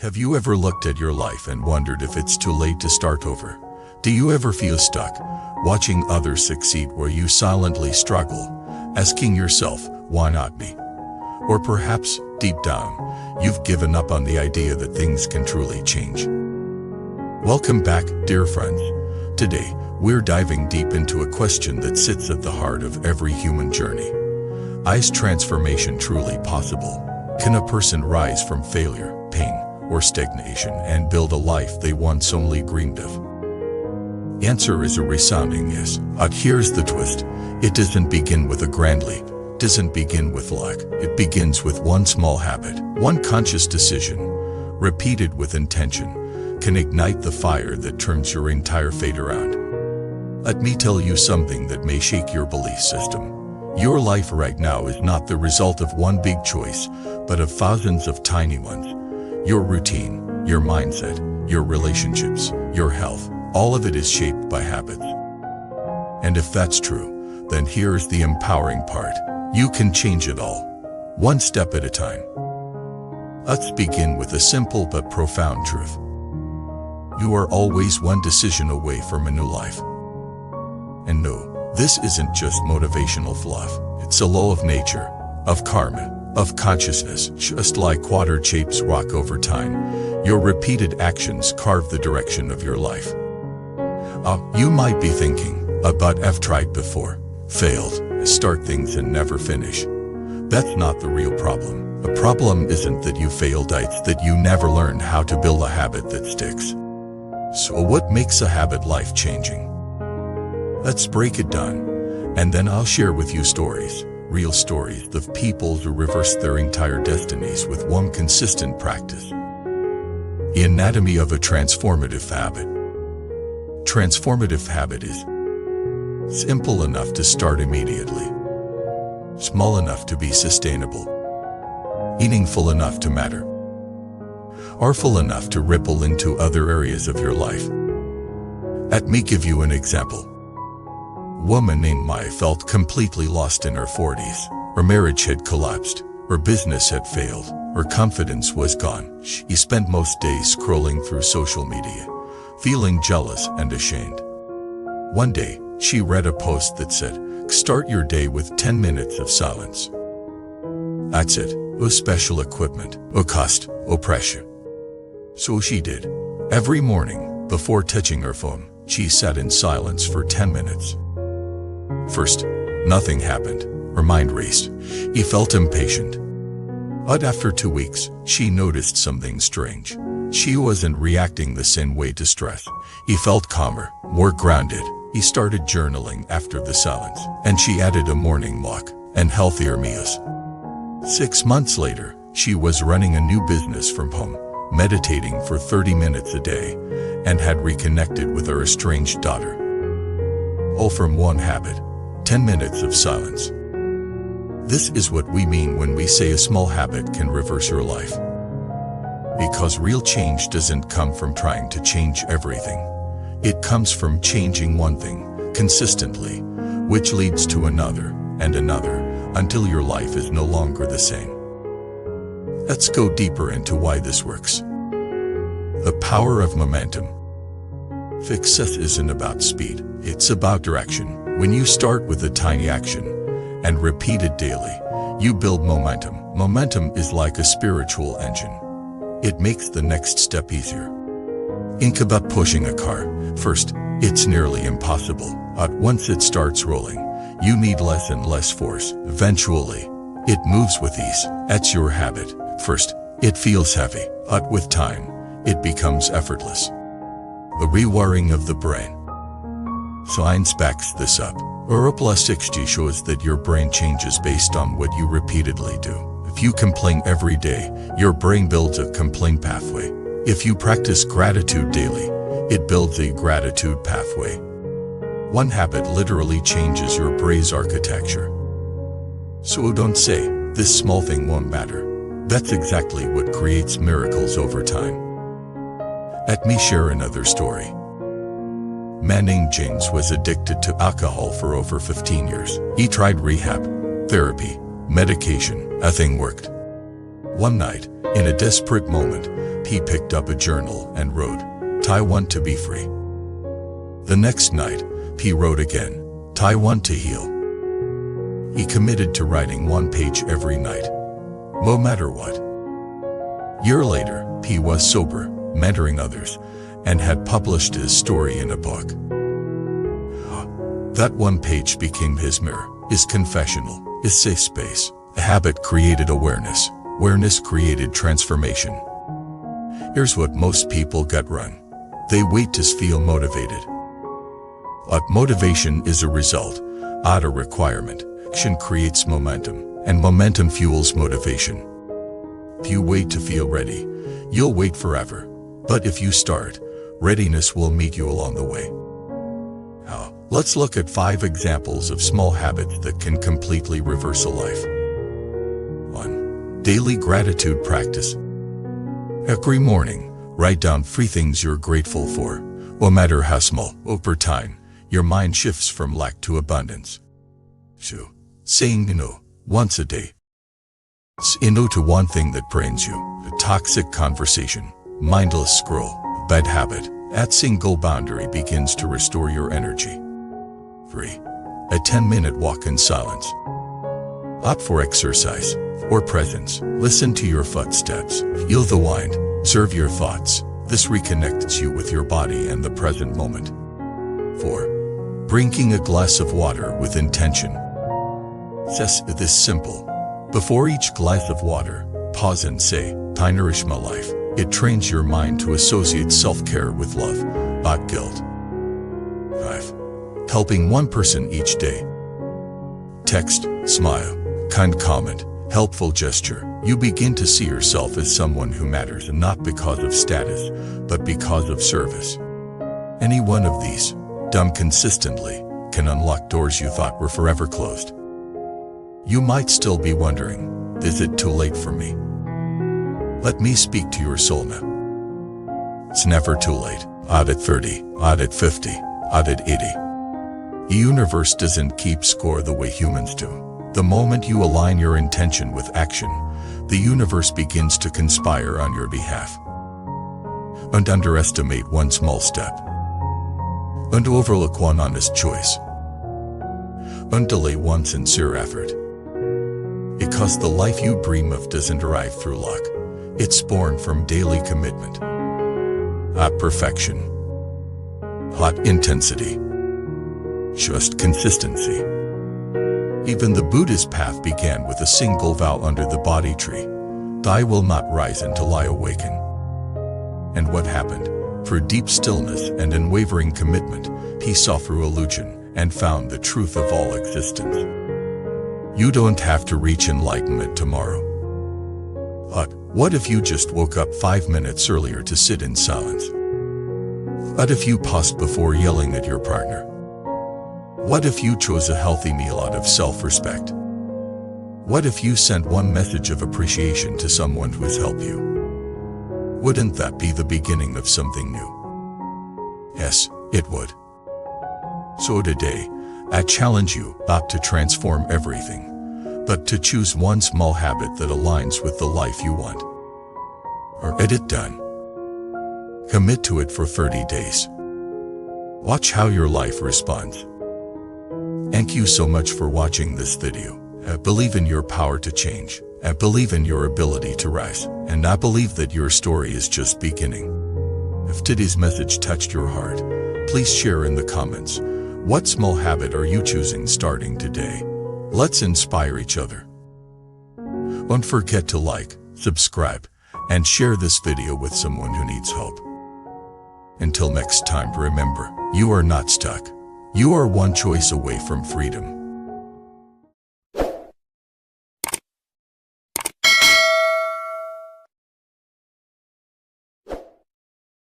Have you ever looked at your life and wondered if it's too late to start over? Do you ever feel stuck, watching others succeed where you silently struggle, asking yourself, why not me? Or perhaps, deep down, you've given up on the idea that things can truly change. Welcome back, dear friends. Today, we're diving deep into a question that sits at the heart of every human journey. Is transformation truly possible? Can a person rise from failure, pain, or stagnation and build a life they once only dreamed of? The answer is a resounding yes. But here's the twist. It doesn't begin with a grand leap. It doesn't begin with luck. It begins with one small habit. One conscious decision, repeated with intention, can ignite the fire that turns your entire fate around. Let me tell you something that may shake your belief system. Your life right now is not the result of one big choice, but of thousands of tiny ones. Your routine, your mindset, your relationships, your health, all of it is shaped by habits. And if that's true, then here's the empowering part. You can change it all, one step at a time. Let's begin with a simple but profound truth. You are always one decision away from a new life. And no, this isn't just motivational fluff. It's a law of nature, of karma, of consciousness. Just like water shapes rock over time, your repeated actions carve the direction of your life. You might be thinking, but I've tried before, failed, start things and never finish. That's not the real problem. The problem isn't that you failed, it's that you never learned how to build a habit that sticks. So what makes a habit life-changing? Let's break it down, and then I'll share with you stories, real stories of people who reversed their entire destinies with one consistent practice. The anatomy of a transformative habit. Transformative habit is simple enough to start immediately, small enough to be sustainable, meaningful enough to matter, powerful enough to ripple into other areas of your life. Let me give you an example. A woman named Maya felt completely lost in her 40s. Her marriage had collapsed, her business had failed, her confidence was gone. She spent most days scrolling through social media, feeling jealous and ashamed. One day, she read a post that said, "Start your day with 10 minutes of silence." That's it. No special equipment, no cost, no pressure. So she did. Every morning, before touching her phone, she sat in silence for 10 minutes. First, nothing happened. Her mind raced. She felt impatient. But after 2 weeks, she noticed something strange. She wasn't reacting the same way to stress. He felt calmer, more grounded. He started journaling after the silence, and she added a morning walk and healthier meals. 6 months later, she was running a new business from home, meditating for 30 minutes a day, and had reconnected with her estranged daughter. All from one habit, 10 minutes of silence. This is what we mean when we say a small habit can reverse your life. Because real change doesn't come from trying to change everything. It comes from changing one thing, consistently, which leads to another, and another, until your life is no longer the same. Let's go deeper into why this works. The power of momentum. Success isn't about speed, it's about direction. When you start with a tiny action, and repeat it daily, you build momentum. Momentum is like a spiritual engine. It makes the next step easier. Think about pushing a car. First, it's nearly impossible, but once it starts rolling, you need less and less force. Eventually, it moves with ease. That's your habit. First, it feels heavy, but with time, it becomes effortless. The rewiring of the brain. Science backs this up. Neuroplasticity shows that your brain changes based on what you repeatedly do. If you complain every day, your brain builds a complaint pathway. If you practice gratitude daily, it builds a gratitude pathway. One habit literally changes your brain's architecture. So don't say, this small thing won't matter. That's exactly what creates miracles over time. Let me share another story. A man named James was addicted to alcohol for over 15 years. He tried rehab, therapy, medication. Nothing worked. One night, In a desperate moment, P picked up a journal and wrote, "I want to be free." The next night, P wrote again, "I want to heal." He committed to writing 1 page every night, no matter what. Year later, P was sober, mentoring others, and had published his story in a book. That 1 page became his mirror, his confessional, his safe space. A habit created awareness. Awareness created transformation. Here's what most people gut run. They wait to feel motivated. But motivation is a result, not a requirement. Action creates momentum, and momentum fuels motivation. If you wait to feel ready, you'll wait forever. But if you start, readiness will meet you along the way. Now, let's look at 5 examples of small habits that can completely reverse a life. 1. Daily gratitude practice. Every morning, write down 3 things you're grateful for, no matter how small. Over time, your mind shifts from lack to abundance. 2. Saying no once a day. Say no to one thing that drains you, a toxic conversation, mindless scroll, bad habit. That single boundary begins to restore your energy. 3. A 10-minute walk in silence. Opt for exercise or presence. Listen to your footsteps. Feel the wind. Observe your thoughts. This reconnects you with your body and the present moment. 4. Drinking a glass of water with intention. This simple. Before each glass of water, pause and say, "I nourish my life." It trains your mind to associate self-care with love, not guilt. 5. Helping one person each day. Text, smile, kind comment, helpful gesture. You begin to see yourself as someone who matters, and not because of status, but because of service. Any one of these, done consistently, can unlock doors you thought were forever closed. You might still be wondering, is it too late for me? Let me speak to your soul now. It's never too late. Not at 30, not at 50, not at 80. The universe doesn't keep score the way humans do. The moment you align your intention with action, the universe begins to conspire on your behalf. Don't underestimate one small step. Don't overlook one honest choice. Don't delay one sincere effort. Because the life you dream of doesn't arrive through luck. It's born from daily commitment. Not perfection. Not intensity. Just consistency. Even the Buddhist path began with a single vow under the Bodhi tree. I will not rise until I awaken. And what happened? Through deep stillness and unwavering commitment, he saw through illusion and found the truth of all existence. You don't have to reach enlightenment tomorrow. But what if you just woke up 5 minutes earlier to sit in silence? What if you paused before yelling at your partner? What if you chose a healthy meal out of self-respect? What if you sent one message of appreciation to someone who's helped you? Wouldn't that be the beginning of something new? Yes, it would. So today, I challenge you not to transform everything, but to choose one small habit that aligns with the life you want. Or get it done. Commit to it for 30 days. Watch how your life responds. Thank you so much for watching this video. I believe in your power to change. I believe in your ability to rise. And I believe that your story is just beginning. If today's message touched your heart, please share in the comments. What small habit are you choosing starting today? Let's inspire each other. Don't forget to like, subscribe, and share this video with someone who needs hope. Until next time, remember, you are not stuck. You are one choice away from freedom.